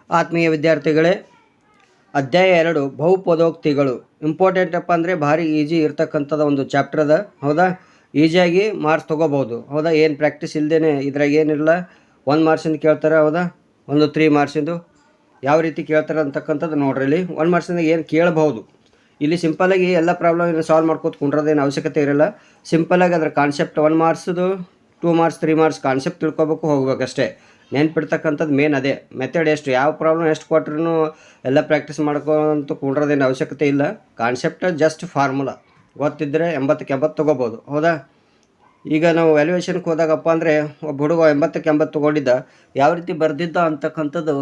ಆತ್ಮೀಯ ವಿದ್ಯಾರ್ಥಿಗಳೇ, ಅಧ್ಯಾಯ 2 ಬಹುಪದೋಕ್ತಿಗಳು ಇಂಪಾರ್ಟೆಂಟ್ ಅಪ್ಪ ಅಂದರೆ ಭಾರಿ ಈಜಿ ಇರ್ತಕ್ಕಂಥದ್ದು ಒಂದು ಚಾಪ್ಟರ್ ಅದ. ಹೌದಾ, ಈಸಿಯಾಗಿ ಮಾರ್ಕ್ಸ್ ತೊಗೋಬೋದು. ಹೌದಾ, ಏನು ಪ್ರಾಕ್ಟೀಸ್ ಇಲ್ಲದೇ ಇದ್ರಾಗ ಏನಿಲ್ಲ. 1 ಮಾರ್ಕ್ಸಿಂದ ಕೇಳ್ತಾರೆ. ಹೌದಾ, ಒಂದು 3 ಮಾರ್ಕ್ಸಿಂದು ಯಾವ ರೀತಿ ಕೇಳ್ತಾರೆ ಅಂತಕ್ಕಂಥದ್ದು ನೋಡ್ರಿ. ಇಲ್ಲಿ 1 ಮಾರ್ಕ್ಸಿಂದ ಏನು ಕೇಳಬಹುದು. ಇಲ್ಲಿ ಸಿಂಪಲಾಗಿ ಎಲ್ಲ ಪ್ರಾಬ್ಲಮ್ ಸಾಲ್ವ್ ಮಾಡ್ಕೋತ ಕುಂಡ್ರದೇನು ಅವಶ್ಯಕತೆ ಇರಲ್ಲ. ಸಿಂಪಲಾಗಿ ಅದರ ಕಾನ್ಸೆಪ್ಟ್ 1 ಮಾರ್ಕ್ಸ್ದು 2 ಮಾರ್ಕ್ಸ್ 3 ಮಾರ್ಕ್ಸ್ ಕಾನ್ಸೆಪ್ಟ್ ತಿಳ್ಕೊಬೇಕು, ಹೋಗ್ಬೇಕಷ್ಟೇ. ನೆನ್ಪಿಡ್ತಕ್ಕಂಥದ್ದು ಮೇನ್ ಅದೇ. ಮೆಥಡ್ ಎಷ್ಟು ಯಾವ ಪ್ರಾಬ್ಲಮ್ ಎಷ್ಟು ಕೊಟ್ರೂ ಎಲ್ಲ ಪ್ರಾಕ್ಟೀಸ್ ಮಾಡ್ಕೊಂತ ಕುಂಡ್ರದೇನು ಅವಶ್ಯಕತೆ ಇಲ್ಲ. ಕಾನ್ಸೆಪ್ಟ್ ಜಸ್ಟ್ ಫಾರ್ಮುಲಾ ಗೊತ್ತಿದ್ದರೆ 80ಕ್ಕೆ 80 ತೊಗೋಬೋದು. ಹೌದಾ, ಈಗ ನಾವು ವ್ಯಾಲ್ಯೂಯೇಷನ್ಗೆ ಹೋದಾಗಪ್ಪ ಅಂದರೆ ಒಬ್ಬ ಹುಡುಗ 80ಕ್ಕೆ 80 ತೊಗೊಂಡಿದ್ದ. ಯಾವ ರೀತಿ ಬರೆದಿದ್ದ ಅಂತಕ್ಕಂಥದ್ದು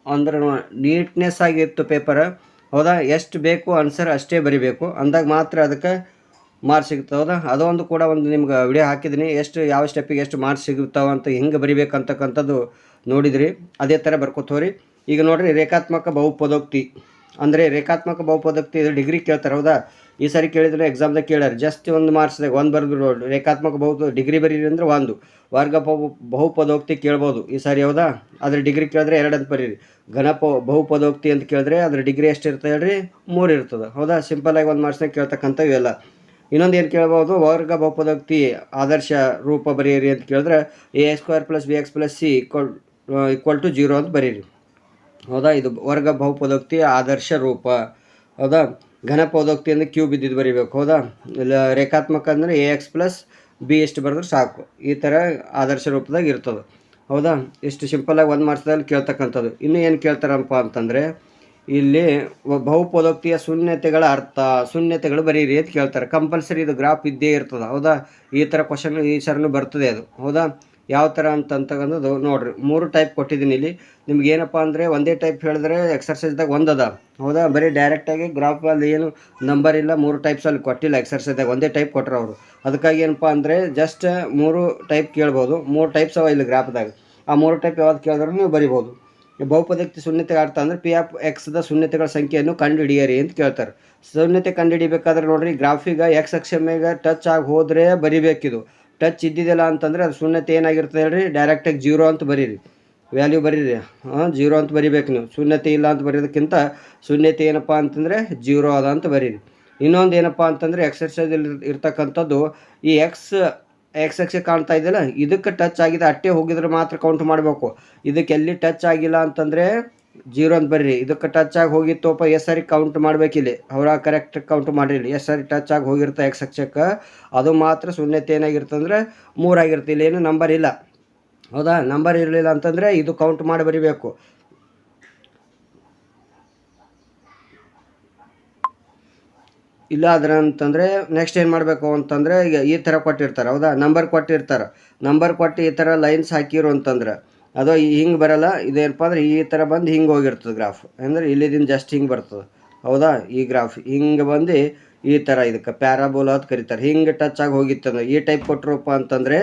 ಅಂದ್ರೆ ನೀಟ್ನೆಸ್ ಆಗಿತ್ತು ಪೇಪರ್. ಹೌದಾ, ಎಷ್ಟು ಬೇಕು ಆನ್ಸರ್ ಅಷ್ಟೇ ಬರಿಬೇಕು ಅಂದಾಗ ಮಾತ್ರ ಅದಕ್ಕೆ ಮಾರ್ಕ್ಸ್ ಸಿಗುತ್ತೆ. ಹೌದಾ, ಅದೊಂದು ಕೂಡ ಒಂದು ನಿಮ್ಗೆ ವಿಡಿಯೋ ಹಾಕಿದ್ದೀನಿ. ಎಷ್ಟು ಯಾವ ಸ್ಟೆಪ್ಪಿಗೆ ಎಷ್ಟು ಮಾರ್ಕ್ಸ್ ಸಿಗುತ್ತಾವ ಅಂತ ಹೆಂಗೆ ಬರಿಬೇಕಂತಕ್ಕಂಥದ್ದು ನೋಡಿದ್ರಿ. ಅದೇ ಥರ ಬರ್ಕೋತವ್ರಿ. ಈಗ ನೋಡಿರಿ, ರೇಖಾತ್ಮಕ ಬಹುಪದೋಕ್ತಿ ಅಂದರೆ ರೇಖಾತ್ಮಕ ಬಹುಪದೋಕ್ತಿ ಇದು ಡಿಗ್ರಿ ಕೇಳ್ತಾರೆ. ಹೌದಾ, ಈ ಸಾರಿ ಕೇಳಿದ್ರೆ ಎಕ್ಸಾಮ್ದಾಗ ಕೇಳ್ಯಾರ. ಜಸ್ಟ್ 1 ಮಾರ್ಕ್ಸ್ದಾಗ 1 ಬರೆದು ನೋಡಿ, ರೇಖಾತ್ಮಕ ಡಿಗ್ರಿ ಬರೀರಿ ಅಂದರೆ 1, ವರ್ಗ ಬಹುಪದೋಕ್ತಿ ಕೇಳ್ಬೋದು ಈ ಸಾರಿ. ಹೌದಾ, ಅದ್ರ ಡಿಗ್ರಿ ಕೇಳಿದ್ರೆ 2 ಅಂತ ಬರೀರಿ. ಬಹುಪದೋಕ್ತಿ ಅಂತ ಕೇಳಿದ್ರೆ ಅದ್ರ ಡಿಗ್ರಿ ಎಷ್ಟು ಇರ್ತದೆ ಹೇಳ್ರಿ, 3 ಇರ್ತದೆ. ಹೌದಾ, ಸಿಂಪಲಾಗಿ 1 ಮಾರ್ಕ್ಸ್ನಾಗ ಕೇಳ್ತಕ್ಕಂಥ ಇವೆಲ್ಲ. ಇನ್ನೊಂದು ಏನು ಕೇಳ್ಬೋದು, ವರ್ಗ ಬಹುಪದೋಕ್ತಿ ಆದರ್ಶ ರೂಪ ಬರೀರಿ ಅಂತ ಕೇಳಿದ್ರೆ a² + bx + c = 0 ಅಂತ ಬರೀರಿ. ಹೌದಾ, ಇದು ವರ್ಗ ಬಹುಪದೋಕ್ತಿ ಆದರ್ಶ ರೂಪ. ಹೌದಾ, ಘನಪದೋಕ್ತಿ ಅಂದರೆ ಕ್ಯೂಬ್ ಇದ್ದಿದ್ದು ಬರೀಬೇಕು. ಹೌದಾ, ಇಲ್ಲ ರೇಖಾತ್ಮಕ ಅಂದರೆ ax + b ಎಷ್ಟು ಬರೆದ್ರೆ ಸಾಕು. ಈ ಥರ ಆದರ್ಶ ರೂಪದಾಗ ಇರ್ತದೆ. ಹೌದಾ, ಇಷ್ಟು ಸಿಂಪಲಾಗಿ 1 ಮಾರ್ಕ್ಸ್ದಲ್ಲಿ ಕೇಳ್ತಕ್ಕಂಥದ್ದು. ಇನ್ನೂ ಏನು ಕೇಳ್ತಾರಪ್ಪ ಅಂತಂದರೆ ಇಲ್ಲಿ ಬಹುಪದೋಕ್ತಿಯ ಶೂನ್ಯತೆಗಳ ಅರ್ಥ, ಶೂನ್ಯತೆಗಳು ಬರೀರಿ ಅಂತ ಕೇಳ್ತಾರೆ. ಕಂಪಲ್ಸರಿ ಇದು ಗ್ರಾಫ್ ಇದ್ದೇ ಇರ್ತದೆ. ಹೌದಾ, ಈ ಥರ ಕ್ವಶನ್ ಈ ಸರನು ಬರ್ತದೆ ಅದು. ಹೌದಾ, ಯಾವ ಥರ ಅಂತಕ್ಕಂಥದ್ದು ನೋಡಿರಿ. 3 ಟೈಪ್ ಕೊಟ್ಟಿದ್ದೀನಿ ಇಲ್ಲಿ. ನಿಮ್ಗೆ ಏನಪ್ಪ ಅಂದರೆ ಒಂದೇ ಟೈಪ್ ಹೇಳಿದ್ರೆ ಎಕ್ಸರ್ಸೈಸ್ದಾಗ ಒಂದದ. ಹೌದಾ, ಬರೀ ಡೈರೆಕ್ಟಾಗಿ ಗ್ರಾಫಲ್ಲಿ ಏನು ನಂಬರ್ ಇಲ್ಲ. 3 ಟೈಪ್ಸಲ್ಲಿ ಕೊಟ್ಟಿಲ್ಲ ಎಕ್ಸರ್ಸೈಸ್ದಾಗ, ಒಂದೇ ಟೈಪ್ ಕೊಟ್ಟರು ಅವರು. ಅದಕ್ಕಾಗಿ ಏನಪ್ಪ ಅಂದರೆ ಜಸ್ಟ್ 3 ಟೈಪ್ ಕೇಳ್ಬೋದು. 3 ಟೈಪ್ಸ್ ಅವ ಇಲ್ಲಿ ಗ್ರಾಫ್ದಾಗ. ಆ 3 ಟೈಪ್ ಯಾವ್ದು ಕೇಳಿದ್ರೂ ನೀವು ಬರಿಬೋದು. ಬಹುಪದೋಕ್ತಿ ಶೂನ್ಯತೆ ಅರ್ಥ ಅಂದರೆ P(x)ದ ಶೂನ್ಯತೆಗಳ ಸಂಖ್ಯೆಯನ್ನು ಕಂಡುಹಿಡಿಯಿರಿ ಅಂತ ಕೇಳ್ತಾರೆ. ಶೂನ್ಯತೆ ಕಂಡುಹಿಡಿಬೇಕಾದ್ರೆ ನೋಡಿರಿ, ಗ್ರಾಫಿಗೆ X ಅಕ್ಷ ಮೇಲೆ ಟಚ್ ಆಗಿ ಹೋದರೆ ಬರಿಬೇಕಿದು. ಟಚ್ ಇದ್ದಿದ್ದಿಲ್ಲ ಅಂತಂದರೆ ಅದು ಶೂನ್ಯತೆ ಏನಾಗಿರ್ತದೆ ಹೇಳ್ರಿ, ಡೈರೆಕ್ಟಾಗಿ 0 ಅಂತ ಬರೀರಿ. ವ್ಯಾಲ್ಯೂ ಬರೀರಿ, 0 ಅಂತ ಬರಿಬೇಕು ನೀವು. ಶೂನ್ಯತೆ ಇಲ್ಲ ಅಂತ ಬರೆಯೋದಕ್ಕಿಂತ ಶೂನ್ಯತೆ ಏನಪ್ಪ ಅಂತಂದರೆ 0 ಅದ ಅಂತ ಬರೀರಿ. ಇನ್ನೊಂದು ಏನಪ್ಪ ಅಂತಂದರೆ ಎಕ್ಸರ್ಸೈಸಲ್ಲಿ ಇರ್ತಕ್ಕಂಥದ್ದು ಈ ಎಕ್ಸ್ ಅಕ್ಷ ಕಾಣ್ತಾ ಇದೆಯಲ್ಲ, ಇದಕ್ಕೆ ಟಚ್ ಆಗಿದೆ ಅಟ್ಟೆ ಹೋಗಿದ್ರೆ ಮಾತ್ರ ಕೌಂಟ್ ಮಾಡಬೇಕು. ಇದಕ್ಕೆ ಎಲ್ಲಿ ಟಚ್ ಆಗಿಲ್ಲ ಅಂತಂದರೆ 0 ಅಂತ ಬರ್ರಿ. ಇದಕ್ಕೆ ಟಚ್ ಆಗಿ ಹೋಗಿತ್ತೋಪ ಎಷ್ಟು ಸಾರಿ ಕೌಂಟ್ ಮಾಡಬೇಕಿಲ್ಲಿ. ಅವರ ಕರೆಕ್ಟ್ ಕೌಂಟ್ ಮಾಡಿರಲಿ ಎಷ್ಟು ಸಾರಿ ಟಚ್ ಆಗಿ ಹೋಗಿರುತ್ತೆ ಎಕ್ಸ್ ಅಕ್ಷಕ್ಕೆ, ಅದು ಮಾತ್ರ ಶೂನ್ಯತೆ ಏನಾಗಿರುತ್ತೆ ಅಂದರೆ 3 ಆಗಿರುತ್ತೆ. ಇಲ್ಲೇನು ನಂಬರ್ ಇಲ್ಲ. ಹೌದಾ, ನಂಬರ್ ಇರಲಿಲ್ಲ ಅಂತಂದರೆ ಇದು ಕೌಂಟ್ ಮಾಡಿ ಬರಿಬೇಕು. ಇಲ್ಲ ಆದ್ರೆ ಅಂತಂದರೆ ನೆಕ್ಸ್ಟ್ ಏನು ಮಾಡಬೇಕು ಅಂತಂದರೆ ಈಗ ಈ ಥರ ಕೊಟ್ಟಿರ್ತಾರೆ. ಹೌದಾ, ನಂಬರ್ ಕೊಟ್ಟಿರ್ತಾರೆ. ನಂಬರ್ ಕೊಟ್ಟು ಈ ಥರ ಲೈನ್ಸ್ ಹಾಕಿರು ಅಂತಂದ್ರೆ ಅದು ಹಿಂಗೆ ಬರಲ್ಲ. ಇದೇನಪ್ಪ ಅಂದರೆ ಈ ಥರ ಬಂದು ಹಿಂಗೆ ಹೋಗಿರ್ತದೆ ಗ್ರಾಫ್. ಅಂದರೆ ಇಲ್ಲಿದಿಂದ ಜಸ್ಟ್ ಹಿಂಗೆ ಬರ್ತದೆ. ಹೌದಾ, ಈ ಗ್ರಾಫ್ ಹಿಂಗೆ ಬಂದು ಈ ಥರ ಇದಕ್ಕೆ ಪ್ಯಾರಾಬೋಲಾ ಅಂತ ಕರೀತಾರೆ. ಹಿಂಗೆ ಟಚ್ ಆಗಿ ಹೋಗಿತ್ತಂದ್ರೆ ಈ ಟೈಪ್ ಕೊಟ್ಟರಪ್ಪ ಅಂತಂದರೆ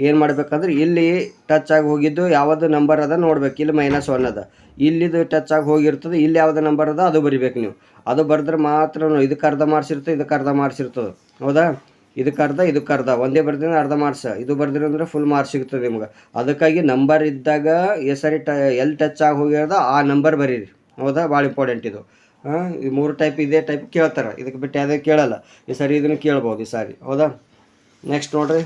ಏನು ಮಾಡಬೇಕಂದ್ರೆ ಇಲ್ಲಿ ಟಚ್ ಆಗಿ ಹೋಗಿದ್ದು ಯಾವುದು ನಂಬರ್ ಅದ ನೋಡ್ಬೇಕು. ಇಲ್ಲಿ -1 ಅದ, ಇಲ್ಲಿದು ಟಚ್ ಆಗಿ ಹೋಗಿರ್ತದೆ. ಇಲ್ಲಿ ಯಾವುದು ನಂಬರ್ ಅದ ಅದು ಬರಿಬೇಕು ನೀವು. ಅದು ಬರೆದ್ರೆ ಮಾತ್ರ ಇದಕ್ಕೆ ಅರ್ಧ ಮಾರ್ಕ್ಸ್ ಇರ್ತದೆ, ಇದಕ್ಕೆ ಅರ್ಧ ಮಾರ್ಕ್ಸ್ ಇರ್ತದೆ. ಹೌದಾ, ಇದಕ್ಕೆ ಅರ್ಧ ಒಂದೇ ಬರ್ದಿದ್ರೆ ಅರ್ಧ ಮಾರ್ಕ್ಸ್, ಇದು ಬರ್ದಿರ ಅಂದರೆ ಫುಲ್ ಮಾರ್ಕ್ಸ್ ಸಿಗ್ತದೆ ನಿಮ್ಗೆ. ಅದಕ್ಕಾಗಿ ನಂಬರ್ ಇದ್ದಾಗ ಸರಿ ಎಲ್ಲಿ ಟಚ್ ಆಗಿ ಹೋಗಿರೋದ ಆ ನಂಬರ್ ಬರೀರಿ. ಹೌದಾ, ಭಾಳ ಇಂಪಾರ್ಟೆಂಟ್ ಇದು. ಈ 3 ಟೈಪ್ ಇದೇ ಟೈಪ್ ಕೇಳ್ತಾರೆ. ಇದಕ್ಕೆ ಬಿಟ್ಟು ಯಾವುದೇ ಕೇಳಲ್ಲ. ಈ ಸಾರಿ ಇದನ್ನು ಕೇಳ್ಬೋದು ಈ ಸಾರಿ. ಹೌದಾ, ನೆಕ್ಸ್ಟ್ ನೋಡಿರಿ,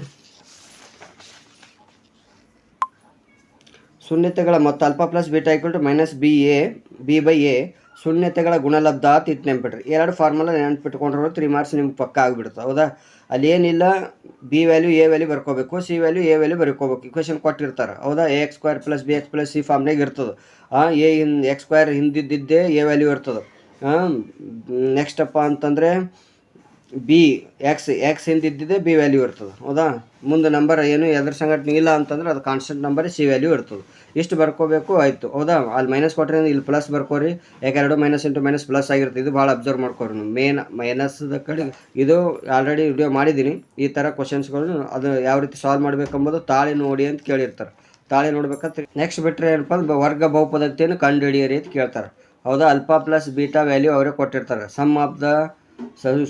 ಶೂನ್ಯತೆಗಳ ಮತ್ತು α + β = -b/a ಶೂನ್ಯತೆಗಳ ಗುಣಲಬ್ಧ ಅಂತ ಇಟ್ಟು ನೆನ್ಪಿಟ್ರಿ. 2 ಫಾರ್ಮುಲಾ ನೆನ್ಪಿಟ್ಕೊಂಡ್ರೆ 3 ಮಾರ್ಕ್ಸ್ ನಿಮ್ಗೆ ಪಕ್ಕ ಆಗಿಬಿಡುತ್ತೆ. ಹೌದಾ, ಅಲ್ಲಿ ಏನಿಲ್ಲ, b ವ್ಯಾಲ್ಯೂ a ವ್ಯಾಲ್ಯೂ ಬರ್ಕೋಬೇಕು, c ವ್ಯಾಲ್ಯೂ a ವ್ಯಾಲ್ಯೂ ಬರ್ಕೋಬೇಕು. ಇಕ್ವೇಷನ್ ಕೊಟ್ಟಿರ್ತಾರೆ. ಹೌದಾ, ax² + bx + c ಫಾರ್ಮ್ನಾಗ ಇರ್ತದೆ. x² ಹಿಂದಿದ್ದೇ a ವ್ಯಾಲ್ಯೂ ಇರ್ತದೆ. ನೆಕ್ಸ್ಟಪ್ಪ ಅಂತಂದರೆ ಎಕ್ಸ್ ಹಿಂದಿದ್ದಿದೆ b ವ್ಯಾಲ್ಯೂ ಇರ್ತದೆ. ಹೌದಾ, ಮುಂದೆ ನಂಬರ್ ಏನು ಎದ್ರ ಸಂಘಟನೆ ಇಲ್ಲ ಅಂತಂದ್ರೆ ಅದು ಕಾನ್ಸ್ಟೆಂಟ್ ನಂಬರ್ c ವ್ಯಾಲ್ಯೂ ಇರ್ತದೆ. ಇಷ್ಟು ಬರ್ಕೋಬೇಕು, ಆಯಿತು. ಹೌದಾ, ಅಲ್ಲಿ ಮೈನಸ್ ಕೊಟ್ಟರೆ ಇಲ್ಲಿ ಪ್ಲಸ್ ಬರ್ಕೋರಿ. ಯಾಕೆ 2 - ಪ್ಲಸ್ ಆಗಿರುತ್ತೆ. ಇದು ಭಾಳ ಅಬ್ಸರ್ವ್ ಮಾಡ್ಕೋರಿ ನೀವು. ಮೇನ್ ಮೈನಸ್ದ ಕಡೆ ಇದು ಆಲ್ರೆಡಿ ವಿಡಿಯೋ ಮಾಡಿದ್ದೀನಿ. ಈ ಥರ ಕ್ವಶನ್ಸ್ಗಳು ಅದು ಯಾವ ರೀತಿ ಸಾಲ್ವ್ ಮಾಡಬೇಕೆಂಬುದು ತಾಳಿ ನೋಡಿ ಅಂತ ಕೇಳಿರ್ತಾರೆ. ತಾಳಿ ನೋಡ್ಬೇಕಂತ ನೆಕ್ಸ್ಟ್ ಬಿಟ್ಟರೆ ಏನಪ್ಪ ಅಂದ್ರೆ ವರ್ಗ ಬಹುಪದೋಕ್ತಿಯನ್ನು ಕಂಡುಹಿಡಿಯಿರಿ ಅಂತ ಕೇಳ್ತಾರೆ. ಹೌದಾ, α + β ವ್ಯಾಲ್ಯೂ ಅವರೇ ಕೊಟ್ಟಿರ್ತಾರೆ. ಸಮ್ ಆಫ್ ದ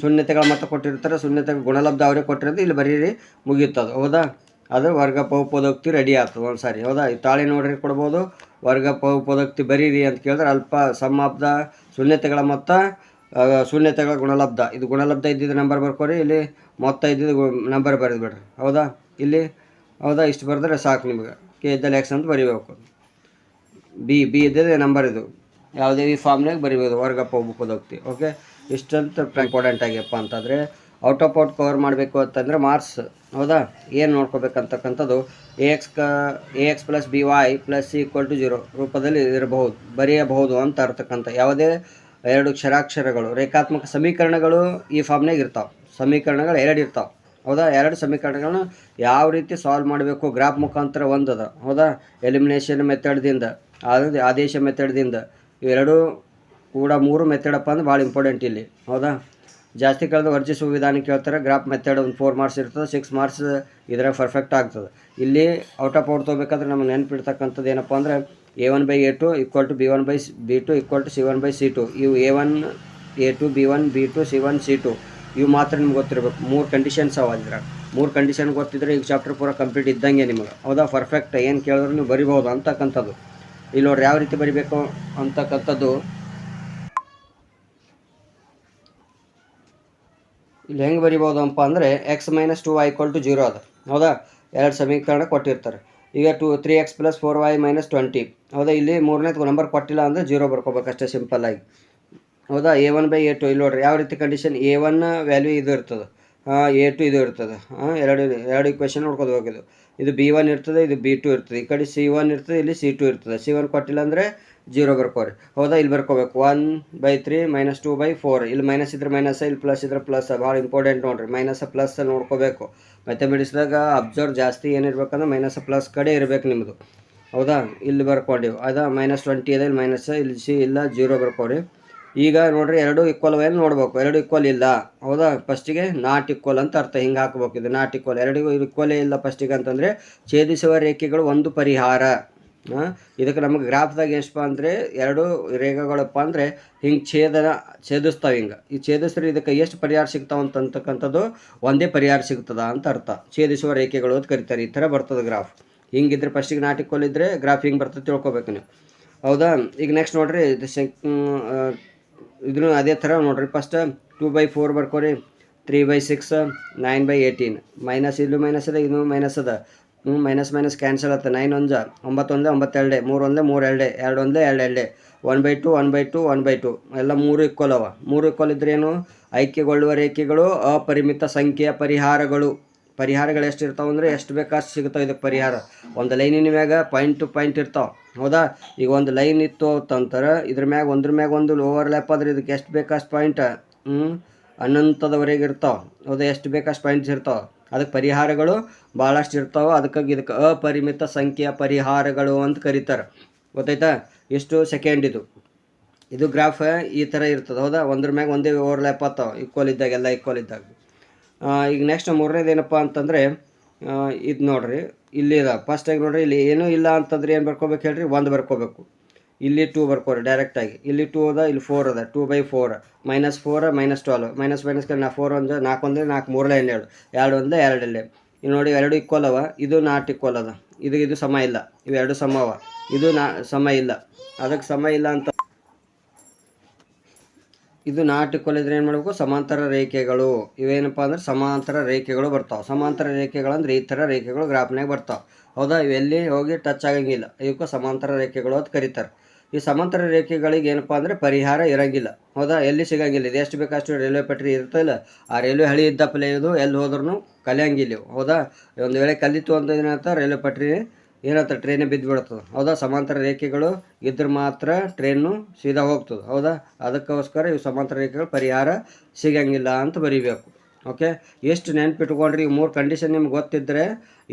ಶೂನ್ಯತೆಗಳ ಮೊತ್ತ ಕೊಟ್ಟಿರ್ತಾರೆ. ಶೂನ್ಯತೆಗಳ ಗುಣಲಬ್ಧ ಅವರೇ ಕೊಟ್ಟಿರೋದು ಇಲ್ಲಿ ಬರೀರಿ, ಮುಗಿಯುತ್ತದೆ. ಹೌದಾ, ಅದು ವರ್ಗ ಬಹುಪದೋಕ್ತಿ ರೆಡಿ ಆಗ್ತದೆ ಒಂದು ಸಾರಿ. ಹೌದಾ, ಈ ತಾಳಿ ನೋಡ್ರಿ ಕೊಡ್ಬೋದು. ವರ್ಗ ಬಹುಪದೋಕ್ತಿ ಬರೀರಿ ಅಂತ ಕೇಳಿದ್ರೆ ಅಲ್ಪ ಸಮಾಬ್ದ ಶೂನ್ಯತೆಗಳ ಮೊತ್ತ ಶೂನ್ಯತೆಗಳ ಗುಣಲಬ್ಧ. ಇದು ಗುಣಲಬ್ಧ ಇದ್ದಿದ್ದು ನಂಬರ್ ಬರ್ಕೋರಿ, ಇಲ್ಲಿ ಮೊತ್ತ ಇದ್ದಿದ್ದು ನಂಬರ್ ಬರೆದು ಬಿಡ್ರಿ. ಹೌದಾ, ಇಲ್ಲಿ ಹೌದಾ ಇಷ್ಟು ಬರೆದ್ರೆ ಸಾಕು ನಿಮ್ಗೆ. ಕೆ ಇದ್ದಲ್ಲಿ ಎಕ್ಸ್ ಅಂತ ಬರಿಬೇಕು. ಬಿ ಇದ್ದಿದ್ದು ನಂಬರ್ ಇದು ಯಾವುದೇ ಈ ಫಾರ್ಮ್ನಾಗ ಬರಿಬೋದು ವರ್ಗ ಬಹುಪದೋಕ್ತಿ. ಓಕೆ, ಇಷ್ಟಂತ ಇಂಪಾರ್ಟೆಂಟ್ ಆಗ್ಯಪ್ಪ ಅಂತಂದರೆ ಔಟ್ ಆಫ್ ಔಟ್ ಕವರ್ ಮಾಡಬೇಕು ಅಂತಂದರೆ ಮಾರ್ಕ್ಸ್. ಹೌದಾ, ಏನು ನೋಡ್ಕೋಬೇಕಂತಕ್ಕಂಥದ್ದು a x plus b y plus c equal to 0 ರೂಪದಲ್ಲಿ ಬರೆಯಬಹುದು ಅಂತ ಅರ್ಥಕ್ಕಂಥ ಯಾವುದೇ ಎರಡು ಕ್ಷರಾಕ್ಷರಗಳು ರೇಖಾತ್ಮಕ ಸಮೀಕರಣಗಳು ಈ ಫಾರ್ಮ್ನಾಗ ಇರ್ತಾವೆ. ಸಮೀಕರಣಗಳು ಎರಡು ಇರ್ತಾವೆ. ಹೌದಾ, ಎರಡು ಸಮೀಕರಣಗಳನ್ನ ಯಾವ ರೀತಿ ಸಾಲ್ವ್ ಮಾಡಬೇಕು ಗ್ರಾಫ್ ಮುಖಾಂತರ ಒಂದದ. ಹೌದಾ, ಎಲಿಮಿನೇಷನ್ ಮೆಥಡ್ದಿಂದ ಆದೇಶ ಮೆಥಡ್ದಿಂದ ಇವೆರಡು ಕೂಡ 3 ಮೆಥಡಪ್ಪ ಅಂದ್ರೆ ಭಾಳ ಇಂಪಾರ್ಟೆಂಟ್ ಇಲ್ಲಿ. ಹೌದಾ, ಜಾಸ್ತಿ ಕಳೆದು ವರ್ಜಿಸುವ ವಿಧಾನ ಕೇಳ್ತಾರೆ. ಗ್ರಾಫ್ ಮೆಥಡ್ ಒಂದು 4 ಮಾರ್ಕ್ಸ್ ಇರ್ತದೆ, 6 ಮಾರ್ಕ್ಸ್ ಇದ್ರಾಗ ಪರ್ಫೆಕ್ಟ್ ಆಗ್ತದೆ. ಇಲ್ಲಿ ಔಟ್ ಆಫ್ ಔಟ್ ತೊಗೋಬೇಕಾದ್ರೆ ನಮಗೆ ನೆನಪಿಡ್ತಕ್ಕಂಥದ್ದು ಏನಪ್ಪ ಅಂದರೆ A1/A2 equal to B1/B2 equal to C1/C2. ಇವು A1 A2 B1 B2 C1 C2 ಇವು ಮಾತ್ರ ನಿಮ್ಗೆ ಗೊತ್ತಿರಬೇಕು. 3 ಕಂಡೀಷನ್ಸ್ ಅವ ಇದ್ರಾಗ. 3 ಕಂಡೀಷನ್ ಗೊತ್ತಿದ್ರೆ ಈಗ ಚಾಪ್ಟರ್ ಪೂರ ಕಂಪ್ಲೀಟ್ ಇದ್ದಂಗೆ ನಿಮಗೆ. ಹೌದಾ, ಪರ್ಫೆಕ್ಟ್ ಏನು ಕೇಳಿದ್ರು ನೀವು ಬರಿಬೋದು ಅಂತಕ್ಕಂಥದ್ದು. ಇಲ್ಲಿ ನೋಡ್ರಿ ಯಾವ ರೀತಿ ಬರಿಬೇಕು ಅಂತಕ್ಕಂಥದ್ದು. ಇಲ್ಲಿ ಹೆಂಗೆ ಬರಿಬೋದಪ್ಪ ಅಂದರೆ x - 2y = 0 ಅದ. ಹೌದಾ, ಎರಡು ಸಮೀಕರಣ ಕೊಟ್ಟಿರ್ತಾರೆ. ಈಗ 3x + 4y - 20. ಹೌದಾ, ಇಲ್ಲಿ ಮೂರನೇದು ನಂಬರ್ ಕೊಟ್ಟಿಲ್ಲ ಅಂದರೆ 0 ಬರ್ಕೋಬೇಕಷ್ಟೇ ಸಿಂಪಲ್ಲಾಗಿ. ಹೌದಾ, A1/A2 ಇಲ್ಲಿ ನೋಡ್ರಿ ಯಾವ ರೀತಿ ಕಂಡೀಷನ್. A1 ವ್ಯಾಲ್ಯೂ ಇದು ಇರ್ತದೆ, A2 ಇದು ಇರ್ತದೆ. ಎರಡು ಇಕ್ವೇಷನ್ ನೋಡ್ಕೋಬೇಕು. ಇದು B1 ಇರ್ತದೆ, ಇದು B2 ಇರ್ತದೆ. ಈ ಕಡೆ C1 ಇರ್ತದೆ, ಇಲ್ಲಿ C2 ಇರ್ತದೆ. C1 ಕೊಟ್ಟಿಲ್ಲ ಅಂದರೆ 0 ಬರ್ಕೋರಿ. ಹೌದಾ, ಇಲ್ಲಿ ಬರ್ಕೋಬೇಕು 1/3 - 2/4. ಇಲ್ಲಿ ಮೈನಸ್ ಇದ್ರೆ ಮೈನಸ್, ಇಲ್ಲಿ ಪ್ಲಸ್ ಇದ್ರೆ ಪ್ಲಸ್. ಭಾಳ ಇಂಪಾರ್ಟೆಂಟ್ ನೋಡ್ರಿ, ಮೈನಸ್ ಪ್ಲಸ್ ನೋಡ್ಕೋಬೇಕು. ಮ್ಯಾಥಮೆಟಿಕ್ಸ್ದಾಗ ಅಬ್ಸರ್ವ್ ಜಾಸ್ತಿ ಏನಿರ್ಬೇಕಂದ್ರೆ ಮೈನಸ್ ಪ್ಲಸ್ ಕಡೆ ಇರಬೇಕು ನಿಮ್ಮದು. ಹೌದಾ, ಇಲ್ಲಿ ಬರ್ಕೊಂಡಿವಿ. ಅದಾ -20 ಇದೆ, ಇಲ್ಲಿ ಮೈನಸ್, ಇಲ್ಲಿ ಸಿ ಇಲ್ಲ 0 ಬರ್ಕೋರಿ. ಈಗ ನೋಡ್ರಿ ಎರಡು ಈಕ್ವಲ್ ವೇಲ್ ನೋಡ್ಬೇಕು. ಎರಡು ಈಕ್ವಲ್ ಇಲ್ಲ. ಹೌದಾ, ಫಸ್ಟಿಗೆ ನಾಟ್ ಈಕ್ವಲ್ ಅಂತ ಅರ್ಥ. ಹಿಂಗೆ ಹಾಕ್ಬೇಕು. ಇದು ನಾಟ್ ಈಕ್ವಲ್, ಎರಡಿಗೂ ಈಕ್ವಲೇ ಇಲ್ಲ ಫಸ್ಟಿಗೆ ಅಂತಂದರೆ ಛೇದಿಸುವ ರೇಖೆಗಳು ಒಂದು ಪರಿಹಾರ. ಇದಕ್ಕೆ ನಮಗೆ ಗ್ರಾಫ್ದಾಗ ಎಷ್ಟಪ್ಪ ಅಂದರೆ ಎರಡು ರೇಖೆಗಳಪ್ಪ ಅಂದರೆ ಹಿಂಗೆ ಛೇದಿಸ್ತಾವೆ. ಹಿಂಗೆ ಈ ಛೇದಿಸ್ರೆ ಇದಕ್ಕೆ ಎಷ್ಟು ಪರಿಹಾರ ಸಿಗ್ತಾವೆ ಅಂತಕ್ಕಂಥದ್ದು ಒಂದೇ ಪರಿಹಾರ ಸಿಗ್ತದ ಅಂತ ಅರ್ಥ. ಛೇದಿಸುವ ರೇಖೆಗಳು ಅಂತ ಕರೀತಾರೆ. ಈ ಥರ ಬರ್ತದೆ ಗ್ರಾಫ್. ಹಿಂಗಿದ್ರೆ ಫಸ್ಟಿಗೆ ನಾಟ್ ಈಕ್ವಲ್ ಇದ್ದರೆ ಗ್ರಾಫ್ ಹಿಂಗೆ ಬರ್ತದೆ, ತಿಳ್ಕೊಬೇಕು ನೀವು. ಹೌದಾ, ಈಗ ನೆಕ್ಸ್ಟ್ ನೋಡ್ರಿ ಇದನ್ನು ಅದೇ ಥರ ನೋಡ್ರಿ. ಫಸ್ಟ್ 2/4 ಬರ್ಕೋರಿ, 3/6 9/18. ಮೈನಸ್ ಇಲ್ಲೂ ಮೈನಸ್ ಅದ, ಇನ್ನೂ ಮೈನಸ್ ಅದ. ಮೈನಸ್ ಕ್ಯಾನ್ಸಲ್ ಆಗುತ್ತೆ. 9 1 9 1 9 2 3 1 3 2 2 1 2 1/2 1/2 1/2 ಎಲ್ಲ 3 ಈಕ್ವಲ್ ಅವ. 3 ಈಕ್ವಲ್ ಇದ್ರೆ ಏನು, ಐಕ್ಯಗೊಳ್ಳುವ ರೇಖೆಗಳು ಅಪರಿಮಿತ ಸಂಖ್ಯೆಯ ಪರಿಹಾರಗಳು ಎಷ್ಟು ಇರ್ತಾವೆ ಅಂದರೆ ಎಷ್ಟು ಬೇಕಾಷ್ಟು ಸಿಗ್ತಾವೆ ಇದಕ್ಕೆ ಪರಿಹಾರ. ಒಂದು ಲೈನಿನ ಮ್ಯಾಗ ಪಾಯಿಂಟ್ ಟು ಪಾಯಿಂಟ್ ಇರ್ತಾವೆ. ಹೌದಾ, ಈಗ ಒಂದು ಲೈನ್ ಇತ್ತು ಅಂತಂತಾರೆ, ಇದ್ರ ಮ್ಯಾಗ ಒಂದ್ರ ಮ್ಯಾಗ ಒಂದು ಓವರ್ಲ್ಯಾಪ್ ಆದರೆ ಇದಕ್ಕೆ ಎಷ್ಟು ಬೇಕಷ್ಟು ಪಾಯಿಂಟ್ ಅನಂತದವರೆಗೆ ಇರ್ತಾವೆ. ಹೌದಾ, ಎಷ್ಟು ಬೇಕಷ್ಟು ಪಾಯಿಂಟ್ಸ್ ಇರ್ತಾವೆ. ಅದಕ್ಕೆ ಪರಿಹಾರಗಳು ಭಾಳಷ್ಟು ಇರ್ತಾವೆ. ಅದಕ್ಕಾಗಿ ಇದಕ್ಕೆ ಅಪರಿಮಿತ ಸಂಖ್ಯೆಯ ಪರಿಹಾರಗಳು ಅಂತ ಕರೀತಾರೆ. ಗೊತ್ತಾಯ್ತಾ? ಎಷ್ಟು ಸೆಕೆಂಡ್ ಇದು ಗ್ರಾಫ್ ಈ ಥರ ಇರ್ತದೆ. ಹೌದಾ, ಒಂದ್ರ ಮ್ಯಾಗ ಒಂದೇ ಓವರ್ಲ್ಯಾಪ್ ಆಗ್ತಾವೆ ಈಕ್ವಲ್ ಇದ್ದಾಗ, ಎಲ್ಲ ಈಕ್ವಲ್ ಇದ್ದಾಗ. ಈಗ ನೆಕ್ಸ್ಟ್ ಮೂರನೇದು ಏನಪ್ಪ ಅಂತಂದರೆ ಇದು ನೋಡ್ರಿ, ಇಲ್ಲಿ ಇದೆ ಫಸ್ಟಾಗಿ ನೋಡ್ರಿ. ಇಲ್ಲಿ ಏನೂ ಇಲ್ಲ ಅಂತಂದ್ರೆ ಏನು ಬರ್ಕೋಬೇಕು ಹೇಳ್ರಿ, 1 ಬರ್ಕೋಬೇಕು. ಇಲ್ಲಿ 2 ಬರ್ಕೋರಿ ಡೈರೆಕ್ಟಾಗಿ. ಇಲ್ಲಿ 2 ಅದ, ಇಲ್ಲಿ 4 ಅದ. 2/4 -4 -12 ಮೈನಸ್ 4 1 4 1 4 3 2 2 1 2 2. ಇಲ್ಲಿ ನೋಡಿ ಎರಡು ಈಕ್ವಲ್ ಅವ. ಇದು ನಾಟ್ ಈಕ್ವಲ್ ಅದ. ಇದು ಸಮ ಇಲ್ಲ. ಇವೆರಡು ಸಮ ಅವ. ಇದು ಸಮ ಇಲ್ಲ. ಅದಕ್ಕೆ ಸಮ ಇಲ್ಲ ಅಂತ ಇದು ನಾಟ್ ಈಕ್ವಲ್ ಇದ್ರೆ ಏನು ಮಾಡಬೇಕು, ಸಮಾಂತರ ರೇಖೆಗಳು. ಇವೇನಪ್ಪ ಅಂದ್ರೆ ಸಮಾಂತರ ರೇಖೆಗಳು ಬರ್ತಾವೆ. ಸಮಾಂತರ ರೇಖೆಗಳಂದ್ರೆ ಈ ಥರ ರೇಖೆಗಳು ಗ್ರಾಫ್ನಾಗ ಬರ್ತಾವೆ. ಹೌದಾ, ಇವೆಲ್ಲಿ ಹೋಗಿ ಟಚ್ ಆಗಂಗಿಲ್ಲ. ಇವಕ್ಕೆ ಸಮಾಂತರ ರೇಖೆಗಳು ಅಂತ ಕರೀತಾರೆ. ಈ ಸಮಾಂತರ ರೇಖೆಗಳಿಗೆ ಏನಪ್ಪ ಅಂದರೆ ಪರಿಹಾರ ಇರೋಂಗಿಲ್ಲ. ಹೌದಾ, ಎಲ್ಲಿ ಸಿಗೋಂಗಿಲ್ಲ. ಇದು ಎಷ್ಟು ಬೇಕಷ್ಟು ರೈಲ್ವೆ ಪಟ್ರಿ ಇರ್ತಲ್ಲ, ಆ ರೈಲ್ವೆ ಹಳಿ ಇದ್ದಪ್ಪಲೇ ಇದು ಎಲ್ಲಿ ಹೋದ್ರೂ ಕಲಿಯಂಗಿಲ್ಲ. ಹೌದಾ, ಒಂದು ವೇಳೆ ಕಲಿತು ಅಂತ ಏನಂತ ರೈಲ್ವೆ ಪಟ್ರಿ ಏನಂತ ಟ್ರೈನೇ ಬಿದ್ದು ಬಿಡ್ತದೆ. ಹೌದಾ, ಸಮಾಂತರ ರೇಖೆಗಳು ಇದ್ರೆ ಮಾತ್ರ ಟ್ರೈನು ಸೀದಾ ಹೋಗ್ತದೆ. ಹೌದಾ, ಅದಕ್ಕೋಸ್ಕರ ಇವು ಸಮಾಂತರ ರೇಖೆಗಳು ಪರಿಹಾರ ಸಿಗಂಗಿಲ್ಲ ಅಂತ ಬರೀಬೇಕು. ಓಕೆ, ಎಷ್ಟು ನೆನ್ಪಿಟ್ಕೊಂಡ್ರಿ. ಈ 3 ಕಂಡೀಷನ್ ನಿಮ್ಗೆ ಗೊತ್ತಿದ್ದರೆ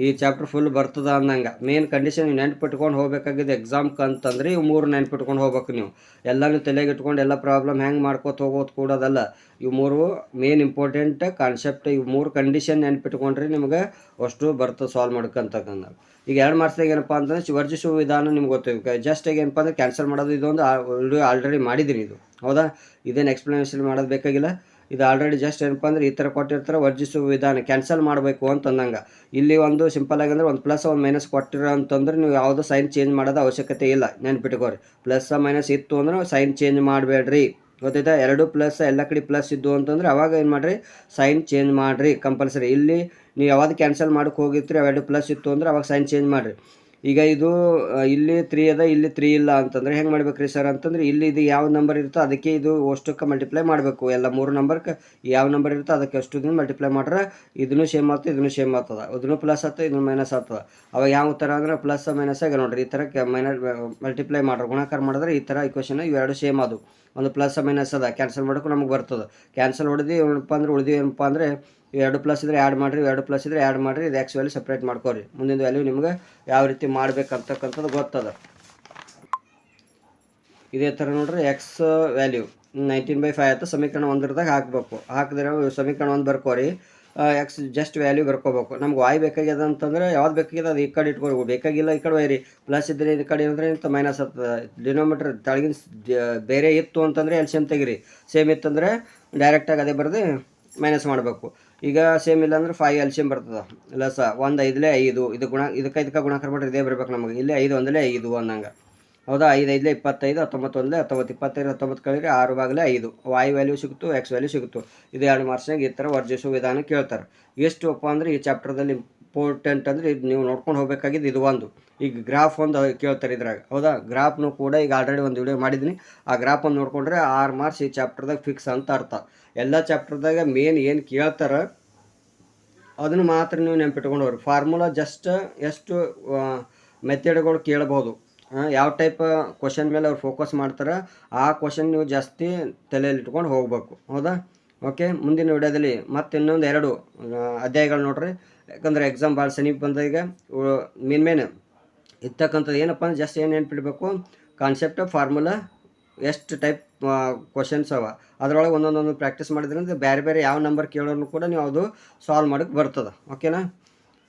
ಈ ಚಾಪ್ಟರ್ ಫುಲ್ ಬರ್ತದ ಅನ್ನಂಗೆ. ಮೇನ್ ಕಂಡೀಷನ್ ನೀವು ನೆನ್ಪಿಟ್ಕೊಂಡು ಹೋಗ್ಬೇಕಾಗಿದೆ ಎಕ್ಸಾಮ್ಗೆ ಅಂತಂದ್ರೆ ಇವು 3 ನೆನ್ಪಿಟ್ಕೊಂಡು ಹೋಗ್ಬೇಕು. ನೀವು ಎಲ್ಲನೂ ತಲೆಗೆ ಇಟ್ಕೊಂಡು ಎಲ್ಲ ಪ್ರಾಬ್ಲಮ್ ಹೆಂಗೆ ಮಾಡ್ಕೋತ ಹೋಗೋದು ಕೂಡೋದಲ್ಲ. ಇವು 3 ಮೇನ್ ಇಂಪಾರ್ಟೆಂಟ್ ಕಾನ್ಸೆಪ್ಟ್. ಇವು 3 ಕಂಡೀಷನ್ ನೆನ್ಪಿಟ್ಕೊಂಡ್ರೆ ನಿಮ್ಗೆ ಅಷ್ಟು ಬರ್ತದೆ ಸಾಲ್ವ್ ಮಾಡ್ಕೊಂತಕ್ಕಂಥ. ಈಗ 2 ಮಾರ್ಕ್ಸ್ದಾಗ ಏನಪ್ಪ ಅಂತಂದ್ರೆ ವರ್ಜಿಸುವ ವಿಧಾನ ನಿಮ್ಗೆ ಗೊತ್ತಿದೆ. ಜಸ್ಟ್ ಈಗ ಏನಪ್ಪ ಅಂದರೆ ಕ್ಯಾನ್ಸಲ್ ಮಾಡೋದು. ಇದೊಂದು ವಿಡಿಯೋ ಆಲ್ರೆಡಿ ಮಾಡಿದ್ದೀನಿ ಇದು. ಹೌದಾ, ಇದೇನು ಎಕ್ಸ್ಪ್ಲನೇಷನ್ ಮಾಡೋದು ಬೇಕಾಗಿಲ್ಲ. ಇದು ಆಲ್ರೆಡಿ ಜಸ್ಟ್ ಏನಪ್ಪ ಅಂದರೆ ಈ ಥರ ಕೊಟ್ಟಿರ್ತಾರೆ, ವರ್ಜಿಸುವ ವಿಧಾನ ಕ್ಯಾನ್ಸಲ್ ಮಾಡಬೇಕು ಅಂತಂದಂಗೆ. ಇಲ್ಲಿ ಒಂದು ಸಿಂಪಲ್ ಆಗಿ ಅಂದರೆ ಒಂದು ಪ್ಲಸ್ ಒಂದು ಮೈನಸ್ ಕೊಟ್ಟಿರೋ ಅಂತಂದ್ರೆ ನೀವು ಯಾವುದೋ ಸೈನ್ ಚೇಂಜ್ ಮಾಡೋದು ಅವಶ್ಯಕತೆ ಇಲ್ಲ, ನೆನ್ಪಿಟ್ಕೋರಿ. ಪ್ಲಸ್ ಮೈನಸ್ ಇತ್ತು ಅಂದ್ರೆ ಸೈನ್ ಚೇಂಜ್ ಮಾಡಬೇಡ್ರಿ, ಗೊತ್ತಾಯ್ತಾ. ಎರಡು ಪ್ಲಸ್ ಎಲ್ಲ ಕಡೆ ಪ್ಲಸ್ ಇದ್ದು ಅಂತಂದ್ರೆ ಅವಾಗ ಏನು ಮಾಡಿರಿ, ಸೈನ್ ಚೇಂಜ್ ಮಾಡಿರಿ ಕಂಪಲ್ಸರಿ. ಇಲ್ಲಿ ನೀವು ಯಾವ್ದು ಕ್ಯಾನ್ಸಲ್ ಮಾಡೋಕೆ ಹೋಗಿರ್ತೀರಿ ಅವೆರಡು ಪ್ಲಸ್ ಇತ್ತು ಅಂದ್ರೆ ಅವಾಗ ಸೈನ್ ಚೇಂಜ್ ಮಾಡಿರಿ. ಈಗ ಇದು ಇಲ್ಲಿ 3 ಅದ, ಇಲ್ಲಿ 3 ಇಲ್ಲ ಅಂತಂದ್ರೆ ಹೆಂಗೆ ಮಾಡ್ಬೇಕು ರೀ ಸರ್ ಅಂತಂದ್ರೆ, ಇಲ್ಲಿ ಇದು ಯಾವ ನಂಬರ್ ಇರುತ್ತೋ ಅದಕ್ಕೆ ಇದು ಅಷ್ಟಕ್ಕೆ ಮಲ್ಟಿಪ್ಲೈ ಮಾಡಬೇಕು. ಎಲ್ಲ 3 ನಂಬರ್ಗೆ ಯಾವ ನಂಬರ್ ಇರುತ್ತೋ ಅದಕ್ಕೆ ಅಷ್ಟು ದಿನ ಮಲ್ಟಿಪ್ಲೈ ಮಾಡ್ರೆ ಇದನ್ನು ಸೇಮ್ ಆಗ್ತದೆ, ಇದನ್ನು ಸೇಮ್ ಆಗ್ತದೆ. ಇದನ್ನು ಪ್ಲಸ್ ಆಗ್ತದೆ, ಇದನ್ನು ಮೈನಸ್ ಆಗ್ತದೆ. ಅವಾಗ ಯಾವ ಥರ ಅಂದ್ರೆ ಪ್ಲಸ್ ಮೈನಸ್ ಆಗಿ ನೋಡಿರಿ, ಈ ಥರ ಮಲ್ಟಿಪ್ಲೈ ಮಾಡ್ರೆ ಗುಣಾಕಾರ ಮಾಡಿದ್ರೆ ಈ ಥರ ಇಕ್ವೇಷನ್ ಇವೆರಡು ಸೇಮ್ ಅದು. ಒಂದು ಪ್ಲಸ್ ಮೈನಸ್ ಅದ, ಕ್ಯಾನ್ಸಲ್ ಮಾಡೋಕ್ಕೂ ನಮಗೆ ಬರ್ತದೆ. ಕ್ಯಾನ್ಸಲ್ ಹೊಡೆದು ಏನಪ್ಪ ಅಂದ್ರೆ ಉಳಿದು ಅಂದರೆ ಎರಡು ಪ್ಲಸ್ ಇದ್ದರೆ ಆ್ಯಡ್ ಮಾಡಿರಿ, ಎರಡು ಪ್ಲಸ್ ಇದ್ದರೆ ಆ್ಯಡ್ ಮಾಡಿರಿ. ಇದು ಎಕ್ಸ್ ವ್ಯಾಲ್ಯೂ ಸಪ್ರೇಟ್ ಮಾಡ್ಕೊರಿ. ಮುಂದಿನ ವ್ಯಾಲ್ಯೂ ನಿಮ್ಗೆ ಯಾವ ರೀತಿ ಮಾಡ್ಬೇಕಂತಕ್ಕಂಥದ್ದು ಗೊತ್ತದ. ಇದೇ ಥರ ನೋಡ್ರಿ, ಎಕ್ಸ್ ವ್ಯಾಲ್ಯೂ 19/5 ಆಯ್ತು. ಸಮೀಕರಣ 1 ಹಾಕಬೇಕು. ಹಾಕಿದ್ರೆ ಸಮೀಕರಣ 1 ಬರ್ಕೋರಿ. ಎಕ್ಸ್ ಜಸ್ಟ್ ವ್ಯಾಲ್ಯೂ ಬರ್ಕೋಬೇಕು. ನಮ್ಗೆ ವಾಯ್ ಬೇಕಾಗ್ಯದ ಅಂತಂದ್ರೆ ಯಾವ್ದು ಬೇಕಾಗಿದೆ ಅದು ಈ ಕಡೆ ಇಟ್ಕೊಳ್ಬೇಕು, ಬೇಕಾಗಿಲ್ಲ ಈ ಕಡೆ ಒಯ್ರಿ. ಪ್ಲಸ್ ಇದ್ದರೆ ಈ ಕಡೆ ಅಂದರೆ ಇಂಥ ಮೈನಸ್ ಆಗ್ತದೆ. ಡಿನೋಮೀಟ್ರ್ ತಳಗಿನ ಬೇರೆ ಇತ್ತು ಅಂತಂದರೆ ಎಲ್ಸಿಯಮ್ ತೆಗಿರಿ, ಸೇಮ್ ಇತ್ತಂದರೆ ಡೈರೆಕ್ಟಾಗಿ ಅದೇ ಬರೆದು ಮೈನಸ್ ಮಾಡಬೇಕು. ಈಗ ಸೇಮ್ ಇಲ್ಲ ಅಂದ್ರೆ 5 ಎಲ್ಸಿಯಮ್ ಬರ್ತದೆ. ಲಸ 1 5 5, ಇದು ಇದಕ್ಕೆ ಗುಣಾಕಾರ ಮಾಡಿದ್ರೆ ಇದೇ ಬರ್ಬೇಕು ನಮಗೆ. ಇಲ್ಲಿ 5 1 5 ಅನ್ನಂಗೆ, ಹೌದಾ. 5 5 25, 19 1 19, 25 19 ಕಳಿದ್ರೆ 6/5 ವಾಯ್ ವ್ಯಾಲ್ಯೂ ಸಿಗುತ್ತು, ಎಕ್ಸ್ ವ್ಯಾಲ್ಯೂ ಸಿಗುತ್ತು. ಇದು 2 ಮಾರ್ಕ್ಸ್ನಾಗ ಈ ಥರ ವರ್ಜಿಸುವ ವಿಧಾನ ಕೇಳ್ತಾರೆ. ಎಷ್ಟುಪ್ಪ ಅಂದರೆ ಈ ಚಾಪ್ಟರ್ದಲ್ಲಿ ಇಂಪಾರ್ಟೆಂಟ್ ಅಂದರೆ ಇದು ನೀವು ನೋಡ್ಕೊಂಡು ಹೋಗಬೇಕಾಗಿದ್ದು ಇದು ಒಂದು. ಈಗ ಗ್ರಾಫ್ ಒಂದು ಕೇಳ್ತಾರೆ ಇದ್ರಾಗ, ಹೌದಾ. ಗ್ರಾಫ್ನು ಕೂಡ ಈಗ ಆಲ್ರೆಡಿ ಒಂದು ವಿಡಿಯೋ ಮಾಡಿದ್ದೀನಿ. ಆ ಗ್ರಾಫ್ ಒಂದು ನೋಡ್ಕೊಂಡ್ರೆ 6 ಮಾರ್ಕ್ಸ್ ಈ ಚಾಪ್ಟರ್ದಾಗ ಫಿಕ್ಸ್ ಅಂತ ಅರ್ಥ. ಎಲ್ಲ ಚಾಪ್ಟರ್ದಾಗ ಮೇನ್ ಏನು ಕೇಳ್ತಾರೆ ಅದನ್ನು ಮಾತ್ರ ನೀವು ನೆನ್ಪಿಟ್ಕೊಂಡು ಹೋಗ್ರಿ. ಫಾರ್ಮುಲಾ ಜಸ್ಟ್ ಎಷ್ಟು ಮೆಥಡ್ಗಳು ಕೇಳ್ಬೋದು, ಯಾವ ಟೈಪ್ ಕ್ವಶನ್ ಮೇಲೆ ಅವ್ರು ಫೋಕಸ್ ಮಾಡ್ತಾರೆ ಆ ಕ್ವಶನ್ ನೀವು ಜಾಸ್ತಿ ತಲೆಯಲ್ಲಿ ಇಟ್ಕೊಂಡು ಹೋಗ್ಬೇಕು, ಹೌದಾ. ಓಕೆ, ಮುಂದಿನ ವಿಡಿಯೋದಲ್ಲಿ ಮತ್ತೆ ಇನ್ನೊಂದು 2 ಅಧ್ಯಾಯಗಳು ನೋಡ್ರಿ. ಯಾಕಂದರೆ ಎಕ್ಸಾಮ್ ಭಾಳ ಸಮೀಪ ಬಂದಾಗ ಮೇನ್ ಇರ್ತಕ್ಕಂಥದ್ದು ಏನಪ್ಪ ಅಂದ್ರೆ ಜಸ್ಟ್ ಏನು ನೆನ್ಪಿಡ್ಬೇಕು, ಕಾನ್ಸೆಪ್ಟ್ ಫಾರ್ಮುಲಾ ಎಷ್ಟು ಟೈಪ್ ಕ್ವಶನ್ಸ್ ಅವ ಅದರೊಳಗೆ ಒಂದೊಂದೊಂದು ಪ್ರಾಕ್ಟೀಸ್ ಮಾಡಿದ್ರಿಂದ ಬೇರೆ ಬೇರೆ ಯಾವ ನಂಬರ್ ಕೇಳೋನು ಕೂಡ ನೀವು ಅದು ಸಾಲ್ವ್ ಮಾಡೋಕ್ಕೆ ಬರ್ತದೆ. ಓಕೆನಾ.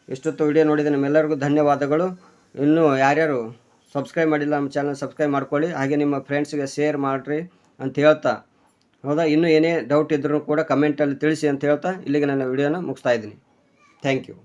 ಇಷ್ಟೊತ್ತು ವಿಡಿಯೋ ನೋಡಿದ ನಿಮ್ಮೆಲ್ಲರಿಗೂ ಧನ್ಯವಾದಗಳು. ಇನ್ನೂ ಯಾರ್ಯಾರು ಸಬ್ಸ್ಕ್ರೈಬ್ ಮಾಡಿಲ್ಲ ನಮ್ಮ ಚಾನಲ್ ಸಬ್ಸ್ಕ್ರೈಬ್ ಮಾಡ್ಕೊಳ್ಳಿ, ಹಾಗೆ ನಿಮ್ಮ ಫ್ರೆಂಡ್ಸ್ಗೆ ಶೇರ್ ಮಾಡಿರಿ ಅಂತ ಹೇಳ್ತಾ, ಹೌದಾ. ಇನ್ನೂ ಏನೇ ಡೌಟ್ ಇದ್ರೂ ಕೂಡ ಕಮೆಂಟಲ್ಲಿ ತಿಳಿಸಿ ಅಂತ ಹೇಳ್ತಾ ಇಲ್ಲಿಗೆ ನನ್ನ ವಿಡಿಯೋನ ಮುಗಿಸ್ತಾ ಇದ್ದೀನಿ. Thank you.